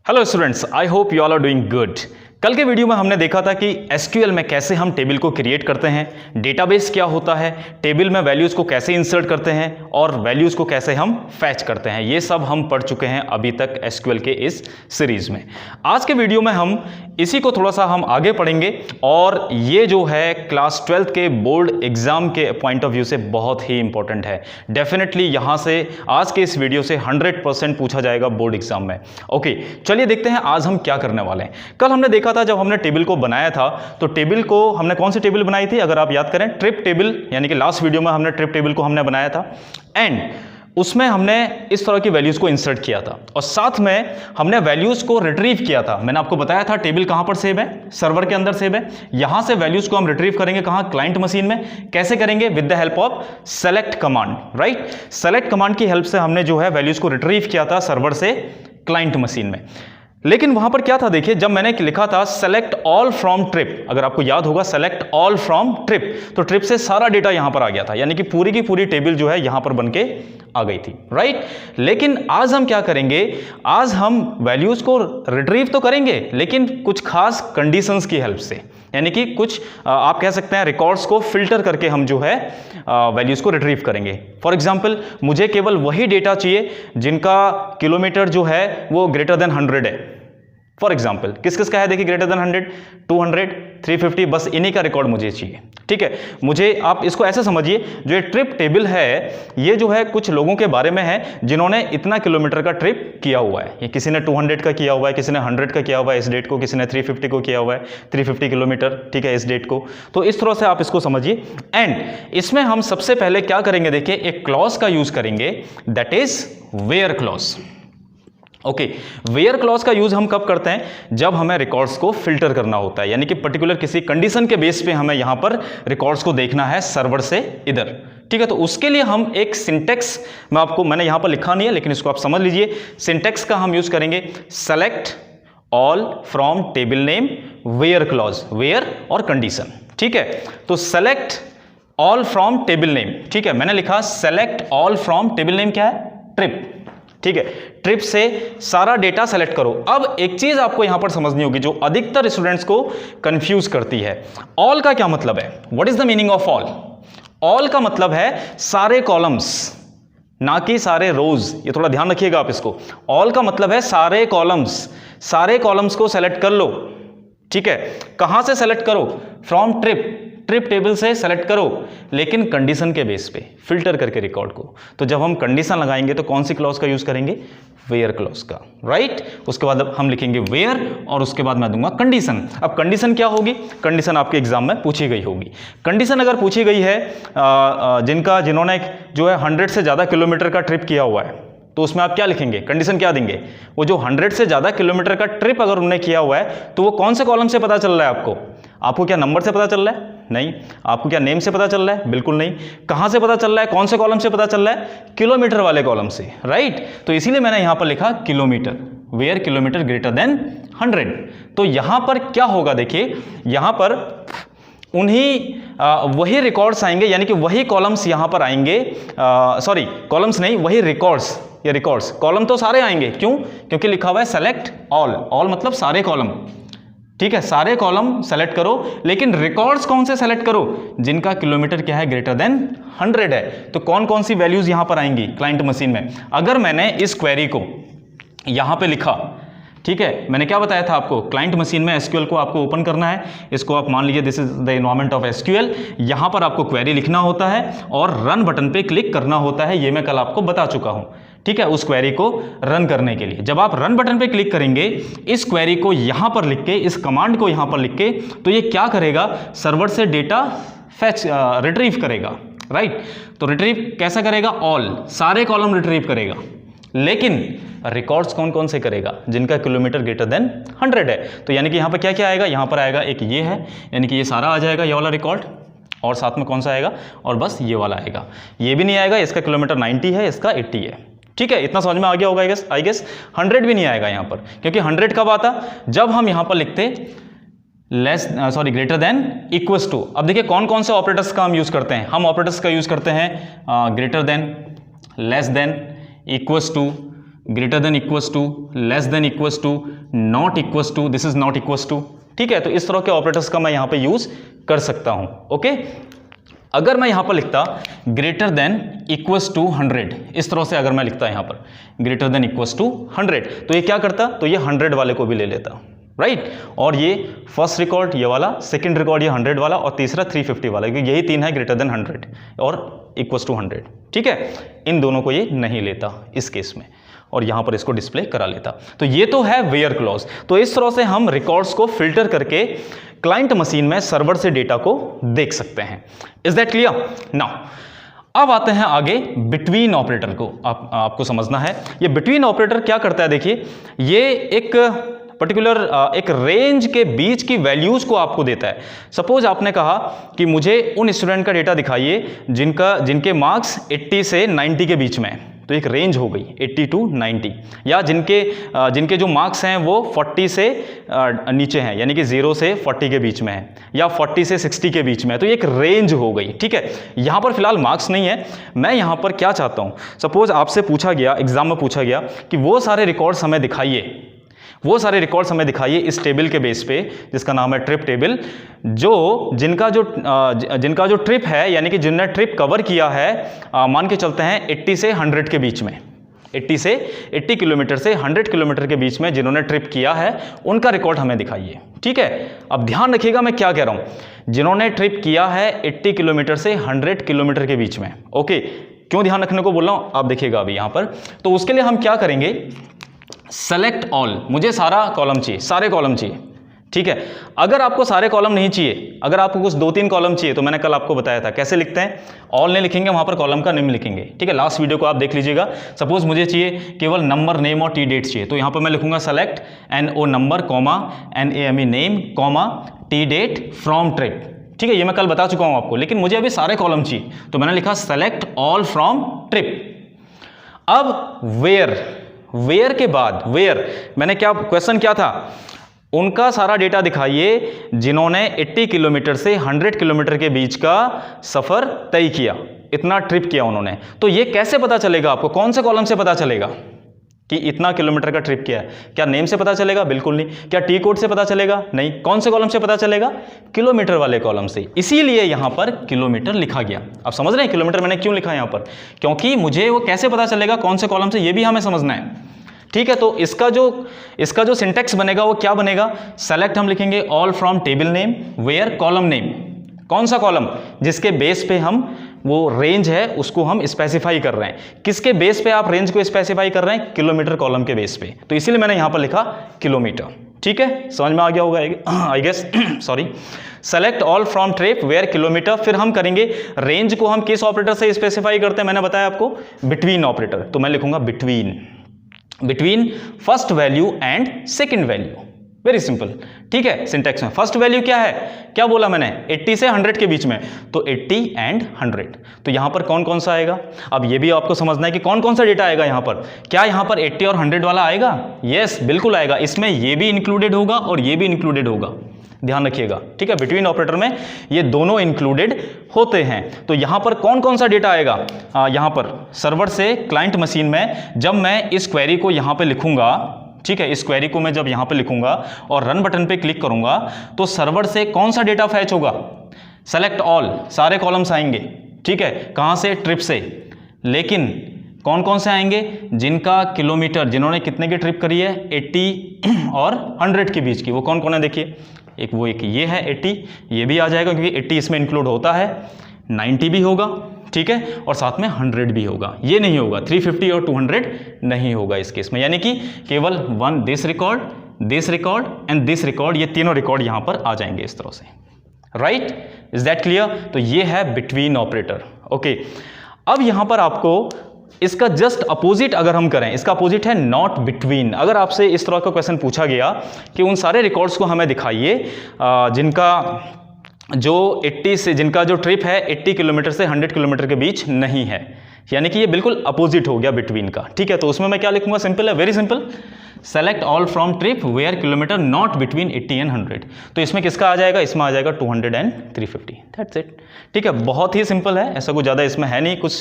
Hello students, I hope you all are doing good. कल के video में हमने देखा था कि एसक्यूएल में कैसे हम टेबल को क्रिएट करते हैं, डेटाबेस क्या होता है, टेबल में वैल्यूज को कैसे इंसर्ट करते हैं और वैल्यूज को कैसे हम फैच करते हैं। ये सब हम पढ़ चुके हैं अभी तक एसक्यूएल के इस सीरीज में। आज के वीडियो में हम इसी को थोड़ा सा हम आगे पढ़ेंगे और ये जो है क्लास 12th के बोर्ड एग्जाम के पॉइंट ऑफ व्यू से बहुत ही इंपॉर्टेंट है। डेफिनेटली यहाँ से आज के इस वीडियो से 100% पूछा जाएगा बोर्ड एग्जाम में। ओके, चलिए देखते हैं आज हम क्या करने वाले हैं। कल हमने देखा था जब हमने टेबल को बनाया था तो टेबल को हमने कौन सी टेबल बनाई थी, अगर आप याद करें, ट्रिप टेबल, यानी कि लास्ट वीडियो में हमने ट्रिप टेबल को हमने बनाया था एंड उसमें हमने इस तरह की वैल्यूज को इंसर्ट किया था और साथ में हमने वैल्यूज को रिट्रीव किया था। मैंने आपको बताया था टेबल कहां पर सेव है, सर्वर के अंदर सेव है। यहां से वैल्यूज को हम रिट्रीव करेंगे कहां, क्लाइंट मशीन में। कैसे करेंगे? With the help of select command, right. Select command की हेल्प से हमने जो है वैल्यूज को रिट्रीव किया था सर्वर से क्लाइंट मशीन में। लेकिन वहां पर क्या था, देखिए, जब मैंने लिखा था सेलेक्ट ऑल फ्रॉम ट्रिप, अगर आपको याद होगा सेलेक्ट ऑल फ्रॉम ट्रिप, तो ट्रिप से सारा डेटा यहां पर आ गया था, यानी कि पूरी की पूरी टेबल जो है यहां पर बनके आ गई थी, राइट। लेकिन आज हम क्या करेंगे, आज हम वैल्यूज को रिट्रीव तो करेंगे लेकिन कुछ खास कंडीशंस की हेल्प से, यानी कि कुछ आप कह सकते हैं रिकॉर्ड्स को फिल्टर करके हम जो है वैल्यूज को रिट्रीव करेंगे। फॉर एग्जांपल, मुझे केवल वही डेटा चाहिए जिनका किलोमीटर जो है वो ग्रेटर देन 100 है। फॉर एग्जाम्पल, किस किस का है, देखिए, ग्रेटर देन 100, 200, 350, बस इन्हीं का रिकॉर्ड मुझे चाहिए, ठीक है। मुझे, आप इसको ऐसे समझिए, जो ये ट्रिप टेबल है ये जो है कुछ लोगों के बारे में है जिन्होंने इतना किलोमीटर का ट्रिप किया हुआ है। ये किसी ने 200 का किया हुआ है, किसी ने 100 का किया हुआ है इस डेट को, किसी ने 350 को किया हुआ है, 350 किलोमीटर, ठीक है, इस डेट को। तो इस तरह से आप इसको समझिए एंड इसमें हम सबसे पहले क्या करेंगे, देखिए, एक क्लॉज का यूज करेंगे, that is where clause. Okay, where clause का यूज हम कब करते हैं, जब हमें रिकॉर्ड्स को फिल्टर करना होता है, यानी कि पर्टिकुलर किसी कंडीशन के बेस पे हमें यहां पर रिकॉर्ड्स को देखना है सर्वर से इधर, ठीक है। तो उसके लिए हम एक सिंटेक्स, मैंने यहां पर लिखा नहीं है लेकिन इसको आप समझ लीजिए, सिंटेक्स का हम यूज करेंगे select all from table name where clause, where और कंडीशन, ठीक है। तो select all from table name, ठीक है, मैंने लिखा select all from table name, क्या है, ट्रिप, ठीक है। ट्रिप से सारा डेटा सेलेक्ट करो। अब एक चीज आपको यहां पर समझनी होगी जो अधिकतर स्टूडेंट्स को कंफ्यूज करती है। ऑल का क्या मतलब है, what is the meaning of all? All का मतलब है सारे कॉलम्स, ना कि सारे रोज, ये थोड़ा ध्यान रखिएगा आप इसको। ऑल का मतलब है सारे कॉलम्स, सारे कॉलम्स को सेलेक्ट कर लो, ठीक है। कहां से सेलेक्ट करो? फ्रॉम ट्रिप, ट्रिप टेबल से सेलेक्ट करो, लेकिन कंडीशन के बेस पे फिल्टर करके रिकॉर्ड को। तो जब हम कंडीशन लगाएंगे तो कौन सी क्लॉज का यूज करेंगे? वेयर क्लॉज का, राइट। उसके बाद अब हम लिखेंगे वेयर और उसके बाद मैं दूंगा कंडीशन। अब कंडीशन क्या होगी? कंडीशन आपके एग्जाम में पूछी गई होगी। कंडीशन अगर पूछी गई है जिन्होंने जो है 100 से ज्यादा किलोमीटर का ट्रिप किया हुआ है, तो उसमें आप क्या लिखेंगे, कंडीशन क्या देंगे? वो जो 100 से ज्यादा किलोमीटर का ट्रिप अगर उन्होंने किया हुआ है तो वो कौन से कॉलम से पता चल रहा है आपको? आपको क्या नंबर से पता चल रहा है? नहीं। आपको क्या नेम से पता चल रहा है? बिल्कुल नहीं। कहां से पता चल रहा है, कौन से कॉलम से पता चल रहा है? किलोमीटर वाले कॉलम से, राइट। तो इसीलिए मैंने यहां पर लिखा kilometre, where kilometre greater than 100। तो यहां पर क्या होगा, देखिए, यहां पर वही रिकॉर्ड्स आएंगे, यानी कि वही कॉलम्स यहां पर आएंगे, सॉरी कॉलम्स नहीं, वही रिकॉर्ड्स, ये रिकॉर्ड्स, कॉलम तो सारे आएंगे, क्यों? क्योंकि लिखा हुआ है सेलेक्ट ऑल, ऑल मतलब सारे कॉलम, ठीक है, सारे कॉलम सेलेक्ट करो, लेकिन रिकॉर्ड्स कौन से सेलेक्ट करो? जिनका किलोमीटर क्या है, ग्रेटर देन 100 है। तो कौन कौन सी वैल्यूज यहां पर आएंगी क्लाइंट मशीन में? अगर मैंने इस क्वेरी को यहां पे लिखा, ठीक है, मैंने क्या बताया था आपको, क्लाइंट मशीन में एसक्यूएल को आपको ओपन करना है, इसको आप मान लीजिए this is the environment of SQL. यहां पर आपको क्वेरी लिखना होता है और रन बटन पे क्लिक करना होता है, ये मैं कल आपको बता चुका हूं, ठीक है, उस क्वेरी को रन करने के लिए। जब आप रन बटन पे क्लिक करेंगे, इस क्वेरी को यहां पर लिख के, इस कमांड को यहां पर लिख के, तो ये क्या करेगा, सर्वर से डेटा फैच रिट्रीव करेगा, राइट। तो रिट्रीव कैसा करेगा? ऑल, सारे कॉलम रिट्रीव करेगा, लेकिन रिकॉर्ड्स कौन कौन से करेगा? जिनका किलोमीटर ग्रेटर देन 100 है। तो यानी कि यहां पर क्या क्या आएगा, यहां पर आएगा एक ये है, यानी कि ये सारा आ जाएगा, ये वाला रिकॉर्ड, और साथ में कौन सा आएगा, और बस ये वाला आएगा। ये भी नहीं आएगा, इसका किलोमीटर 90 है, इसका 80 है, ठीक है। इतना समझ में आ गया होगा आई गेस। 100 भी नहीं आएगा यहां पर, क्योंकि 100 कब आता? जब हम यहां पर लिखते ग्रेटर देन इक्वल्स टू। अब देखिए कौन कौन से ऑपरेटर्स का हम यूज करते हैं। हम ऑपरेटर्स का यूज करते हैं greater than, less than, equals to, greater than equals to, less than equals to, not equals to, this is not equals to. ठीक है, तो इस तरह के ऑपरेटर्स का मैं यहां पे यूज कर सकता हूं। ओके, अगर मैं यहां पर लिखता ग्रेटर देन इक्वल्स टू 100, इस तरह से अगर मैं लिखता यहां पर ग्रेटर देन इक्वल्स टू 100, तो ये क्या करता, तो ये 100 वाले को भी ले लेता, राइट। और ये फर्स्ट रिकॉर्ड ये वाला, सेकंड रिकॉर्ड ये 100 वाला, और तीसरा 350 वाला, क्योंकि यही तीन है ग्रेटर देन 100 और इक्वल्स टू 100। ठीक है, इन दोनों को ये नहीं लेता इस केस में, और यहां पर इसको डिस्प्ले करा लेता। तो ये तो है वेयर क्लॉज। तो इस तरह से हम रिकॉर्ड्स को फिल्टर करके क्लाइंट मशीन में सर्वर से डेटा को देख सकते हैं। Is that clear? नाउ अब आते हैं आगे बिटवीन ऑपरेटर को। आपको समझना है ये बिटवीन ऑपरेटर क्या करता है। देखिए, ये एक पर्टिकुलर एक रेंज के बीच की वैल्यूज को आपको देता है। सपोज आपने कहा कि मुझे उन स्टूडेंट का डेटा दिखाइए जिनके मार्क्स 80 से 90 के बीच में है, तो एक रेंज हो गई 80 टू 90, या जिनके जो मार्क्स हैं वो 40 से नीचे हैं, यानी कि 0 से 40 के बीच में है, या 40 से 60 के बीच में है, तो ये एक रेंज हो गई। ठीक है, यहां पर फिलहाल मार्क्स नहीं है। मैं यहां पर क्या चाहता हूं, सपोज आपसे पूछा गया, एग्जाम में पूछा गया कि वो सारे रिकॉर्ड्स हमें दिखाइए, वो सारे रिकॉर्ड्स हमें दिखाइए इस टेबल के बेस पे, जिसका नाम है ट्रिप टेबल, जिनका जो ट्रिप है, यानी कि जिनने ट्रिप कवर किया है, मान के चलते हैं 80 से 100 के बीच में, 80 किलोमीटर से 100 किलोमीटर के बीच में जिन्होंने ट्रिप किया है, उनका रिकॉर्ड हमें दिखाइए। ठीक है, अब ध्यान रखिएगा मैं क्या कह रहा हूं, जिन्होंने ट्रिप किया है 80 किलोमीटर से 100 किलोमीटर के बीच में। ओके, क्यों ध्यान रखने को बोल रहा हूं, आप देखिएगा अभी यहां पर। तो उसके लिए हम क्या करेंगे, सेलेक्ट ऑल, मुझे सारा कॉलम चाहिए, सारे कॉलम चाहिए। ठीक है, अगर आपको सारे कॉलम नहीं चाहिए, अगर आपको कुछ 2-3 कॉलम चाहिए, तो मैंने कल आपको बताया था कैसे लिखते हैं, ऑल नहीं लिखेंगे, वहां पर कॉलम का नेम लिखेंगे। ठीक है, लास्ट वीडियो को आप देख लीजिएगा। सपोज मुझे चाहिए केवल नंबर, नेम और टी डेट चाहिए, तो यहां पर मैं लिखूंगा select NO number, comma NAME name, comma T date from trip. ठीक है, ये मैं कल बता चुका हूं आपको, लेकिन मुझे अभी सारे कॉलम चाहिए, तो मैंने लिखा सेलेक्ट ऑल फ्रॉम ट्रिप। अब वेयर के बाद, मैंने क्वेश्चन क्या था, उनका सारा डेटा दिखाइए जिन्होंने 80 किलोमीटर से 100 किलोमीटर के बीच का सफर तय किया, इतना ट्रिप किया उन्होंने। तो ये कैसे पता चलेगा आपको, कौन से कॉलम से पता चलेगा कि इतना किलोमीटर का ट्रिप किया है? क्या नेम से पता चलेगा? बिल्कुल नहीं। क्या टी कोड से पता चलेगा? नहीं। कौन से कॉलम से पता चलेगा? किलोमीटर वाले कॉलम से। इसीलिए यहां पर किलोमीटर लिखा गया। आप समझ रहे हैं किलोमीटर मैंने क्यों लिखा यहां पर? क्योंकि मुझे वो कैसे पता चलेगा कौन से कॉलम से, ये भी हमें समझना है। ठीक है, तो इसका जो सिंटेक्स बनेगा वो क्या बनेगा, सेलेक्ट हम लिखेंगे all from table name, where column name, कौन सा कॉलम जिसके बेस पे हम वो रेंज है उसको हम स्पेसिफाई कर रहे हैं। किसके बेस पे आप रेंज को स्पेसिफाई कर रहे हैं? किलोमीटर कॉलम के बेस पे, तो इसीलिए मैंने यहां पर लिखा किलोमीटर। ठीक है, समझ में आ गया होगा I guess. Sorry, select all from trip where kilometre. फिर हम करेंगे रेंज को हम किस ऑपरेटर से स्पेसिफाई करते हैं, मैंने बताया आपको बिटवीन ऑपरेटर। तो मैं लिखूंगा between first value and second value. Very simple. ठीक है, सिंटेक्स में फर्स्ट वैल्यू क्या है, क्या बोला मैंने, 80 से 100 के बीच में, तो 80 एंड 100। तो यहां पर कौन कौन सा आएगा, अब ये भी आपको समझना है कि कौन कौन सा डेटा आएगा यहां पर। क्या यहां पर 80 और 100 वाला आएगा? यस, बिल्कुल आएगा। इसमें ये भी इंक्लूडेड होगा और ये भी इंक्लूडेड होगा, ध्यान रखिएगा। ठीक है, बिटवीन ऑपरेटर में ये दोनों इंक्लूडेड होते हैं। तो यहां पर कौन कौन सा डेटा आएगा, यहां पर सर्वर से क्लाइंट मशीन में जब मैं इस क्वेरी को यहां पे लिखूंगा, ठीक है, इस क्वेरी को मैं जब यहां पे लिखूंगा और रन बटन पे क्लिक करूंगा, तो सर्वर से कौन सा डेटा फैच होगा, सेलेक्ट ऑल, सारे कॉलम्स आएंगे। ठीक है, कहां से, ट्रिप से। लेकिन कौन कौन से आएंगे, जिनका किलोमीटर, जिन्होंने कितने की ट्रिप करी है, 80 और 100 के बीच की, वो कौन कौन है देखिए। एक ये है 80, ये भी आ जाएगा क्योंकि 80 इसमें इंक्लूड होता है, 90 भी होगा, ठीक है, और साथ में 100 भी होगा। ये नहीं होगा 350 और 200 नहीं होगा इस केस में, यानी कि केवल this record and this record, ये तीनों रिकॉर्ड यहां पर आ जाएंगे इस तरह से। Right, is that clear? तो ये है बिटवीन ऑपरेटर। ओके, अब यहां पर आपको इसका जस्ट अपोजिट अगर हम करें, इसका अपोजिट है नॉट बिटवीन। अगर आपसे इस तरह का क्वेश्चन पूछा गया कि उन सारे रिकॉर्ड्स को हमें दिखाइए जिनका जो ट्रिप है 80 किलोमीटर से 100 किलोमीटर के बीच नहीं है, यानी कि ये बिल्कुल अपोजिट हो गया बिटवीन का। ठीक है, तो उसमें मैं क्या लिखूंगा, सिंपल है, very simple, select all from trip where kilometre not between 80 and 100। तो इसमें किसका आ जाएगा, इसमें आ जाएगा 200 एंड 350। That's it. ठीक है, बहुत ही सिंपल है, ऐसा कुछ ज़्यादा इसमें है नहीं, कुछ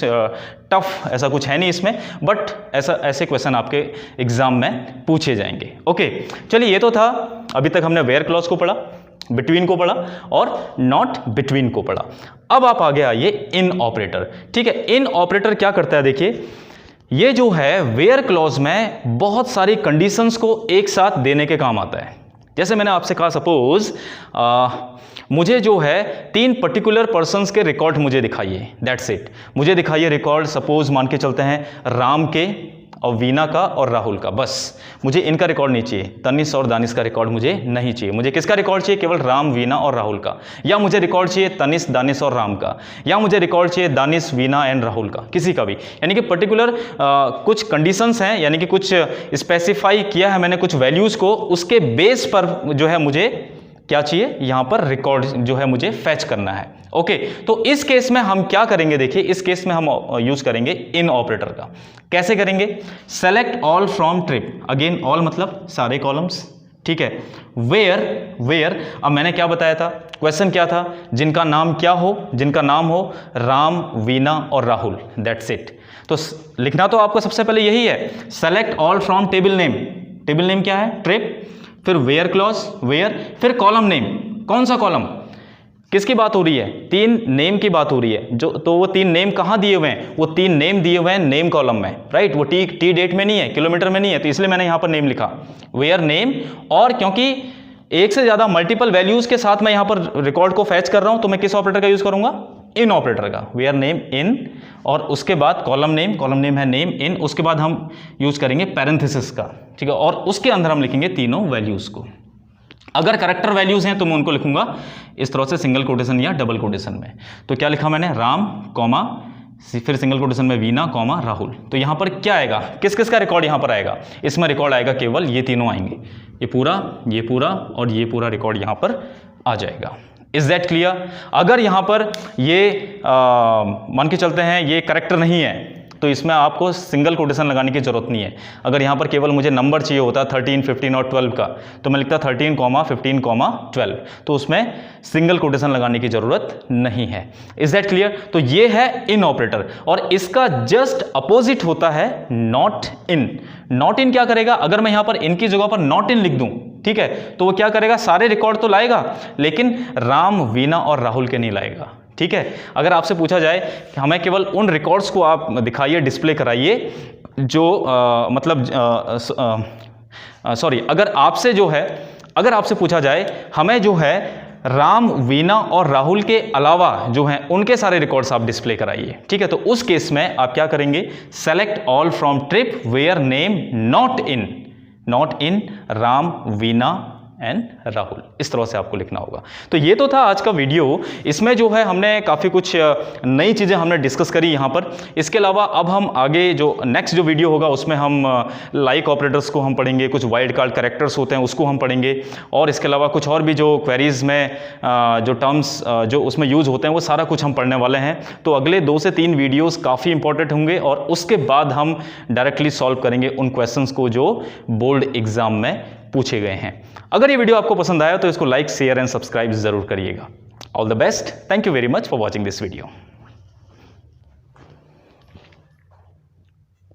टफ ऐसा कुछ है नहीं इसमें, बट ऐसे क्वेश्चन आपके एग्जाम में पूछे जाएंगे। ओके, चलिए ये तो था, अभी तक हमने वेयर क्लॉज को पढ़ा, बिटवीन को पढ़ा और नॉट बिटवीन को पढ़ा। अब आप आगे आइए इन ऑपरेटर। ठीक है, इन ऑपरेटर क्या करता है, देखिए ये जो है वेयर क्लॉज में बहुत सारी कंडीशंस को एक साथ देने के काम आता है। जैसे मैंने आपसे कहा, सपोज मुझे जो है 3 पर्टिकुलर पर्सन्स के रिकॉर्ड मुझे दिखाइए, दैट्स इट। मुझे दिखाइए रिकॉर्ड, सपोज मान के चलते हैं राम के और वीना का और राहुल का, बस मुझे इनका रिकॉर्ड नहीं चाहिए, तनिष और दानिश का रिकॉर्ड मुझे नहीं चाहिए। मुझे किसका रिकॉर्ड चाहिए, केवल राम, वीना और राहुल का, या मुझे रिकॉर्ड चाहिए तनिष, दानिश और राम का, या मुझे रिकॉर्ड चाहिए दानिश, वीना एंड राहुल का, किसी का भी। यानी कि पर्टिकुलर कुछ कंडीशंस हैं, यानी कि कुछ स्पेसिफाई किया है मैंने कुछ वैल्यूज़ को, उसके बेस पर जो है मुझे क्या चाहिए, यहां पर रिकॉर्ड जो है मुझे फैच करना है। ओके, तो इस केस में हम क्या करेंगे, देखिए इस केस में हम यूज करेंगे इन ऑपरेटर का। कैसे करेंगे, select all from trip, again all मतलब सारे कॉलम्स। ठीक है, वेयर अब मैंने क्या बताया था, क्वेश्चन क्या था, जिनका नाम क्या हो, जिनका नाम हो राम, वीना और राहुल, दैट्स इट। तो लिखना तो आपको सबसे पहले यही है, select all from table name. Table name क्या है, ट्रिप, फिर वेयर क्लॉज, वेयर, फिर कॉलम नेम। कौन सा कॉलम, किसकी बात हो रही है, 3 नेम की बात हो रही है। जो तो वो 3 नेम कहाँ दिए हुए हैं, वो 3 नेम दिए हुए हैं नेम कॉलम में, राइट। वो टी डेट में नहीं है, किलोमीटर में नहीं है, तो इसलिए मैंने यहाँ पर नेम लिखा, वेयर नेम। और क्योंकि एक से ज़्यादा मल्टीपल वैल्यूज़ के साथ मैं यहाँ पर रिकॉर्ड को फैच कर रहा हूँ, तो मैं किस ऑपरेटर का यूज़ करूँगा, इन ऑपरेटर का, वेयर नेम इन, और उसके बाद कॉलम नेम है नेम इन, उसके बाद हम यूज़ करेंगे पैरेंथेसिस का। ठीक है, और उसके अंदर हम लिखेंगे तीनों वैल्यूज़ को। अगर करेक्टर वैल्यूज़ हैं तो मैं उनको लिखूंगा इस तरह से, सिंगल कोटेशन या डबल कोटेशन में। तो क्या लिखा मैंने, राम कॉमा, फिर सिंगल कोटेशन में वीना कॉमा राहुल। तो यहाँ पर क्या आएगा, किस किस का रिकॉर्ड यहाँ पर आएगा, इसमें रिकॉर्ड आएगा केवल ये तीनों आएंगे, ये पूरा और ये पूरा रिकॉर्ड यहाँ पर आ जाएगा। Is that clear. अगर यहाँ पर ये मान के चलते हैं ये करेक्टर नहीं है, तो इसमें आपको सिंगल कोटेशन लगाने की जरूरत नहीं है। अगर यहाँ पर केवल मुझे नंबर चाहिए होता 13, 15 और 12 का, तो मैं लिखता 13, 15, 12, तो उसमें सिंगल कोटेशन लगाने की जरूरत नहीं है। Is that clear. तो ये है इन ऑपरेटर, और इसका जस्ट अपोजिट होता है नॉट इन। नॉट इन क्या करेगा, अगर मैं यहाँ पर इन की जगह पर नॉट इन लिख दूं, ठीक है, तो वो क्या करेगा, सारे रिकॉर्ड तो लाएगा लेकिन राम, वीना और राहुल के नहीं लाएगा। ठीक है, अगर आपसे पूछा जाए कि हमें केवल उन रिकॉर्ड्स को आप दिखाइए, डिस्प्ले कराइए जो अगर आपसे पूछा जाए हमें जो है राम, वीना और राहुल के अलावा जो हैं उनके सारे रिकॉर्ड्स आप डिस्प्ले कराइए। ठीक है, तो उस केस में आप क्या करेंगे, select all from trip where name not in Ram, Veena and Rahul, इस तरह से आपको लिखना होगा। तो ये तो था आज का वीडियो। इसमें जो है हमने काफ़ी कुछ नई चीज़ें हमने डिस्कस करी यहाँ पर। इसके अलावा अब हम आगे जो नेक्स्ट जो वीडियो होगा उसमें हम लाइक ऑपरेटर्स को हम पढ़ेंगे, कुछ वाइल्ड कार्ड कैरेक्टर्स होते हैं उसको हम पढ़ेंगे, और इसके अलावा कुछ और भी जो क्वेरीज में जो टर्म्स जो उसमें यूज होते हैं वो सारा कुछ हम पढ़ने वाले हैं। तो अगले 2 से 3 वीडियोज़ काफ़ी इंपॉर्टेंट होंगे, और उसके बाद हम डायरेक्टली सॉल्व करेंगे उन क्वेश्चंस को जो बोर्ड एग्जाम में पूछे गए हैं। अगर ये वीडियो आपको पसंद आया तो इसको लाइक, शेयर एंड सब्सक्राइब जरूर करिएगा। All the best, thank you very much for watching this video.